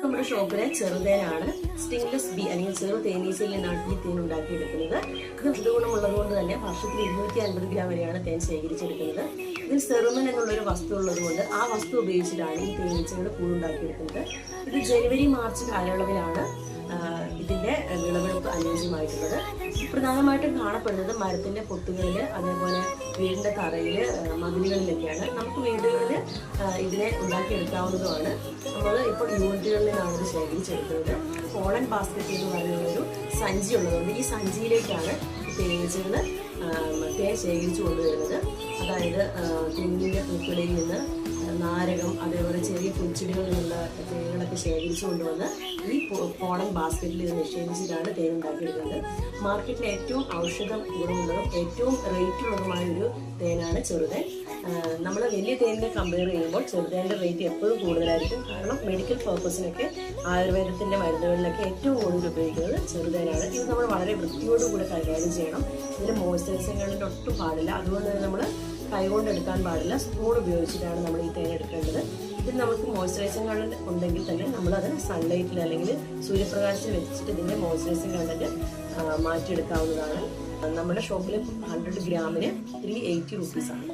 നമ്മുടെ ഷോപ്പിലെ ചെറുതേനാണ്. Stingless B അല്ലെങ്കിൽ ചെറു തേനീച്ചയിൽ നിന്നാണ് ഈ തേൻ ഉണ്ടാക്കിയെടുക്കുന്നത്. ഇത് മൃദുഗുണമുള്ളത് കൊണ്ട് തന്നെ വർഷത്തിൽ 250 ഗ്രാം വരെയാണ് തേൻ ശേഖരിച്ചെടുക്കുന്നത്. ഇതിൽ സെറുമൻ എന്നുള്ളൊരു വസ്തു ഉള്ളത് കൊണ്ട് ആ വസ്തു ഉപയോഗിച്ചിട്ടാണ് ഈ തേനീച്ചകൾ കൂടുണ്ടാക്കിയെടുക്കുന്നത്. ഇത് ജനുവരി മാർച്ച് കാലയളവിലാണ് ഇതിന്റെ വിളവെടുപ്പ് അനുയോജ്യമായിട്ടുള്ളത്. പ്രധാനമായിട്ടും കാണപ്പെടുന്നത് മരത്തിന്റെ പൊത്തുകളിൽ, അതേപോലെ വീടിന്റെ തറയിൽ, മതിലുകളിലൊക്കെയാണ്. നമുക്ക് വീടുകളിൽ ഇതിനെ ഉണ്ടാക്കിയെടുക്കാവുന്നതുമാണ്. നമ്മൾ ഇപ്പോൾ യൂണിറ്റുകളിൽ നിന്നാണ് ഇത് ശേഖരിച്ചെടുക്കുന്നത്. പോളൻ ബാസ്ക്കറ്റ് എന്ന് പറയുന്നൊരു സഞ്ചി ഉള്ളതുകൊണ്ട് ഈ സഞ്ചിയിലേക്കാണ് തേനീച്ചകൾ തേൻ ശേഖരിച്ചു കൊണ്ടുവരുന്നത്. അതായത് തെങ്ങിന്റെ പൂക്കളിൽ നിന്ന്, നാരകം, അതേപോലെ ചെറിയ പുൽച്ചെടികളിൽ നിന്നുള്ള തേനുകളൊക്കെ ശേഖരിച്ചു കൊണ്ടുവന്ന് ഈ പോളൻ ബാസ്ക്കറ്റിൽ ഇത് നിക്ഷേപിച്ചിട്ടാണ് തേൻ ഉണ്ടാക്കിയെടുക്കുന്നത്. മാർക്കറ്റിൽ ഏറ്റവും ഔഷധ ഗുണമുള്ളതും ഏറ്റവും റേറ്റ് ഉള്ളതുമായ ഒരു തേനാണ് ചെറുതേൻ. നമ്മൾ വലിയ തേനിനെ കമ്പയർ ചെയ്യുമ്പോൾ ചെറുതേൻ്റെ റേറ്റ് എപ്പോഴും കൂടുതലായിരിക്കും. കാരണം മെഡിക്കൽ പർപ്പസിനൊക്കെ ആയുർവേദത്തിൻ്റെ മരുന്നുകളിലൊക്കെ ഏറ്റവും കൂടുതൽ ഉപയോഗിക്കുന്നത് ചെറുതേനാണ്. ഇത് നമ്മൾ വളരെ വൃത്തിയോടുകൂടി കൈകാര്യം ചെയ്യണം. ഇതിൽ മോയ്സ്ചറൈസിംഗ് ഒട്ടും പാടില്ല. അതുകൊണ്ട് തന്നെ നമ്മൾ കൈകൊണ്ട് എടുക്കാൻ പാടില്ല. സ്പൂൺ ഉപയോഗിച്ചിട്ടാണ് നമ്മൾ ഈ തേൻ എടുക്കേണ്ടത്. ഇതിൽ നമുക്ക് മോയ്സ്ചറൈസിംഗ് കണ്ടന്റ് ഉണ്ടെങ്കിൽ തന്നെ നമ്മളത് സൺലൈറ്റിൽ അല്ലെങ്കിൽ സൂര്യപ്രകാശത്തിൽ വെച്ചിട്ട് ഇതിൻ്റെ മോയ്സ്ചറൈസിംഗ് കണ്ടന്റ് മാറ്റിയെടുക്കാവുന്നതാണ്. നമ്മുടെ ഷോപ്പിൽ 100 ഗ്രാമിന് 380 റുപ്പീസാണ്.